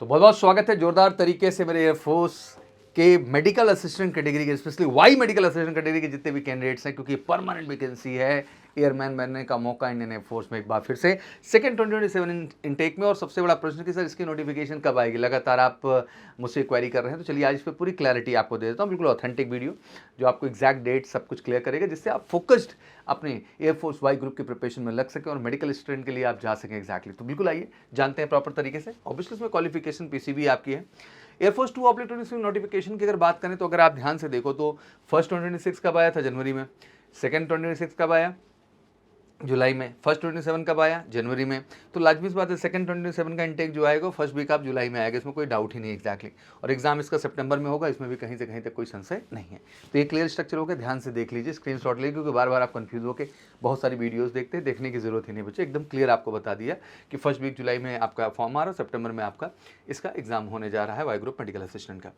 तो बहुत बहुत स्वागत है जोरदार तरीके से मेरे एयरफोर्स के मेडिकल असिस्टेंट कैटेगरी के, specially Y medical assistant category के जितने भी कैंडिडेट्स हैं, क्योंकि परमानेंट वैकेंसी है एयरमैन बनने का मौका इंडियन एयरफोर्स में एक बार फिर से सेकंड 2027 इनटेक में। और सबसे बड़ा प्रश्न कि सर इसकी नोटिफिकेशन कब आएगी, लगातार आप मुझसे क्वेरी कर रहे हैं, तो चलिए आज इस पर पूरी क्लैरिटी आपको दे देता हूँ। बिल्कुल ऑथेंटिक वीडियो जो आपको एग्जैक्ट डेट सब कुछ क्लियर करेगा, जिससे आप फोकस्ड अपने एयरफोर्स वाई ग्रुप के प्रिपरेशन में लग सकें और मेडिकल स्टूडेंट के लिए आप जा सकें एग्जैक्टली। तो बिल्कुल आइए जानते हैं प्रॉपर तरीके से। ऑब्वियसली इसमें क्वालिफिकेशन पीसीबी आपकी है। एयरफोर्स 2/26 नोटिफिकेशन की अगर बात करें तो अगर आप ध्यान से देखो तो फर्स्ट 2026 कब आया था, जनवरी में। सेकंड 2026 कब आया, जुलाई में। फर्स्ट 27 कब आया, जनवरी में। तो लाजमी बात है सेकंड 27 का इंटेक जो आएगा फर्स्ट वीक आप जुलाई में आएगा, इसमें कोई डाउट ही नहीं एग्जैक्टली। और एग्जाम इसका सितंबर में होगा, इसमें भी कहीं से कहीं तक कोई संशय नहीं है। तो ये क्लियर स्ट्रक्चर होगा, ध्यान से देख लीजिए, स्क्रीनशॉट लीजिए, क्योंकि बार बार आप कंफ्यूज होकर बहुत सारी वीडियोस देखते हैं, देखने की जरूरत ही नहीं बच्चे। एकदम क्लियर आपको बता दिया कि फर्स्ट वीक जुलाई में आपका फॉर्म आ रहा है, सितंबर में आपका इसका एग्जाम होने जा रहा है वाई ग्रुप मेडिकल असिस्टेंट का।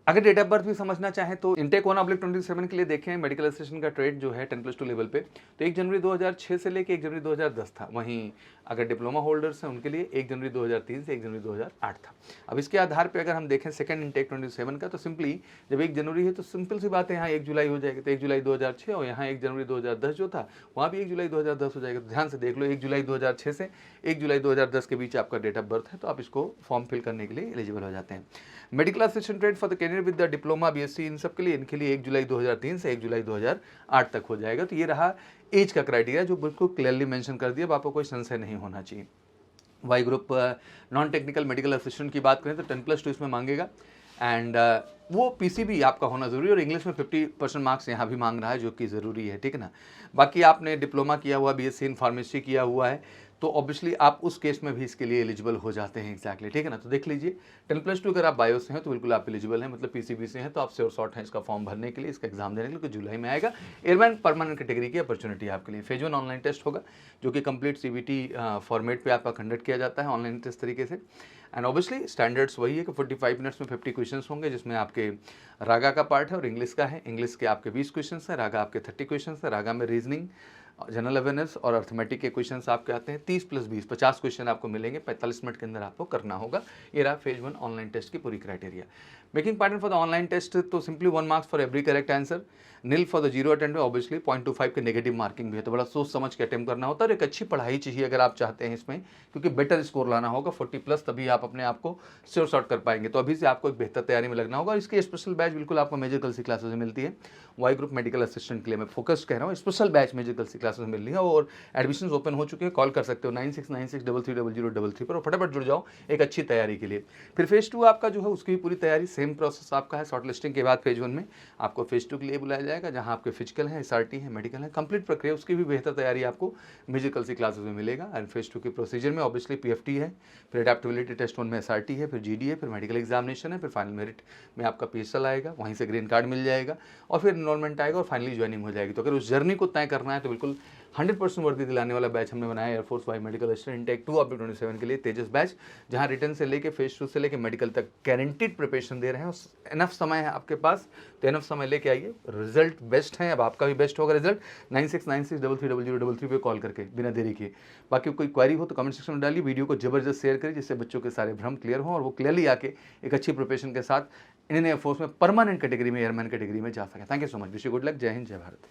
अगर डेट ऑफ बर्थ भी समझना चाहें तो इंटेक 1/27 के लिए देखें मेडिकल असिस्टेंट का ट्रेड जो है 10+2 लेवल पे, तो 1 जनवरी 2006 से लेकर 1 जनवरी 2010 था। वहीं अगर डिप्लोमा होल्डर्स हैं उनके लिए 1 जनवरी 2003 से 1 जनवरी 2008 था। अब इसके आधार पे अगर हम देखें सेकंड इंटेक 27 का, तो सिंपली जब 1 जनवरी है तो सिंपल सी बात है, यहाँ 1 जुलाई हो जाएगी, तो 1 जुलाई 2006 और यहाँ 1 जनवरी 2010 जो था वहाँ भी 1 जुलाई 2010 हो जाएगा। तो ध्यान से देख लो, 1 जुलाई 2006 से 1 जुलाई 2010 के बीच आपका डेट ऑफ बर्थ है, तो आप इसको फॉर्म फिल करने के लिए एलिजिबल हो जाते हैं। Medical assistant trade for the candidate with the diploma BSc, इन सब के लिए इनके लिए 1 जुलाई 2003 से 1 जुलाई 2008 तक हो जाएगा। तो ये रहा एज का क्राइटेरिया जो बिल्कुल क्लियरली मेंशन कर दिया, अब आपको कोई संशय नहीं होना चाहिए। Y group non technical medical assistant की बात करें तो 10+2 इसमें मांगेगा, एंड वो पीसीबी आपका होना ज़रूरी है, और इंग्लिश में 50% मार्क्स यहाँ भी मांग रहा है, जो कि ज़रूरी है, ठीक है ना। बाकी आपने डिप्लोमा किया हुआ, बीएससी इन फार्मेसी किया हुआ है, तो ऑब्वियसली आप उस केस में भी इसके लिए एलिजिबल हो जाते हैं एग्जैक्टली, ठीक है ना। तो देख लीजिए 10+2 अगर आप बायो से हैं तो बिल्कुल आप एलिजिबल हैं, मतलब पीसीबी से हैं तो आप श्योर शॉर्ट हैं इसका फॉर्म भरने के लिए, इसका एग्जाम देने के लिए, जुलाई में आएगा। एयरमैन परमानेंट कैटेगरी की अपॉर्चुनिटी आपके लिए। फेज 1 ऑनलाइन टेस्ट होगा, जो कि कंप्लीट सीबीटी फॉर्मेट पे आपका कंडक्ट किया जाता है ऑनलाइन टेस्ट तरीके से। एंड ऑब्वियसली स्टैंडर्ड्स वही है कि 45 मिनट्स में 50 क्वेश्चंस होंगे, जिसमें आपके रागा का पार्ट है और इंग्लिश का है। इंग्लिश के आपके 20 क्वेश्चंस हैं, रागा आपके 30 क्वेश्चंस है। रागा में रीजनिंग, जनरल अवेयरनेस और अर्थमेटिक के क्वेश्चंस आपके आते हैं। 30+20 50 क्वेश्चन आपको मिलेंगे, 45 मिनट के अंदर आपको करना होगा। ये रहा फेज 1 ऑनलाइन टेस्ट की पूरी criteria. Making partner for the online test, तो simply 1 marks for every correct answer, nil for the 0 attempt, obviously 0.25 के नेगेटिव मार्किंग भी है, तो बड़ा सोच समझ के अटेम्प्ट करना होता है। और एक अच्छी पढ़ाई चाहिए अगर आप चाहते हैं इसमें, क्योंकि बेटर स्कोर लाना होगा 40+, तभी आप अपने आप को श्योर शॉर्ट कर पाएंगे। तो अभी से आपको एक बेहतर तैयारी में लगना होगा। और इसकी स्पेशल बैच बिल्कुल आपको मेजर कल सी क्लासेस में मिलती है। वाई ग्रुप मेडिकल असिस्टेंट के लिए मैं फोकस कह रहा हूँ, स्पेशल बैच मेजर कल सी क्लासेस में मिल रही है, और एडमिशन ओपन हो चुके हैं। कॉल कर सकते हो 9696330033 पर, और फटाफट जुड़ जाओ एक अच्छी तैयारी के लिए। फिर फेज 2 आपका जो है उसकी भी पूरी तैयारी सेम प्रोसेस आपका है। शॉर्ट लिस्टिंग के बाद फेज 1 में आपको फेज 2 के लिए बुलाया जाएगा, जहां आपके फिजिकल है, एसआरटी है, मेडिकल है, कंप्लीट प्रक्रिया, उसकी भी बेहतर तैयारी आपको मेडिकल सी क्लासेस में मिलेगा। एंड फेज 2 के प्रोसीजर में ऑब्वियसली पीएफटी है, फिर एडेप्टेबिलिटी टेस्ट 1 में एसआरटी है, फिर जीडी है, फिर मेडिकल एग्जामिनेशन है, फिर फाइनल मेरिट में आपका पीएसएल आएगा, वहीं से ग्रीन कार्ड मिल जाएगा, और फिर एनरोलमेंट आएगा और फाइनली ज्वाइनिंग हो जाएगी। तो अगर उस जर्नी को तय करना है तो बिल्कुल 100% वर्दी दिलाने वाला बैच हमने बनाया air force Y medical assistant intake 2/27 के लिए, तेजस बैच, जहां रिटर्न से लेके फेज 2 से लेके मेडिकल तक गारंटीड प्रिपरेशन दे रहे हैं। एनफ समय है आपके पास, तो एनफ समय लेके आइए, रिजल्ट बेस्ट है, अब आपका भी बेस्ट होगा रिजल्ट। 9696330033 पे कॉल करके बिना देरी किए। बाकी कोई क्वेरी हो तो कमेंट सेक्शन में डालिए, वीडियो को जबरदस्त शेयर करिए, जिससे बच्चों के सारे भ्रम क्लियर हो और वो क्लियरली आके एक अच्छी प्रिपरेशन के साथ इंडियन एयरफोर्स में परमानेंट कैटेगरी में, एयरमैन कैटेगरी में जा सके। Thank you so much, wish you good luck, जय हिंद, जय भारत।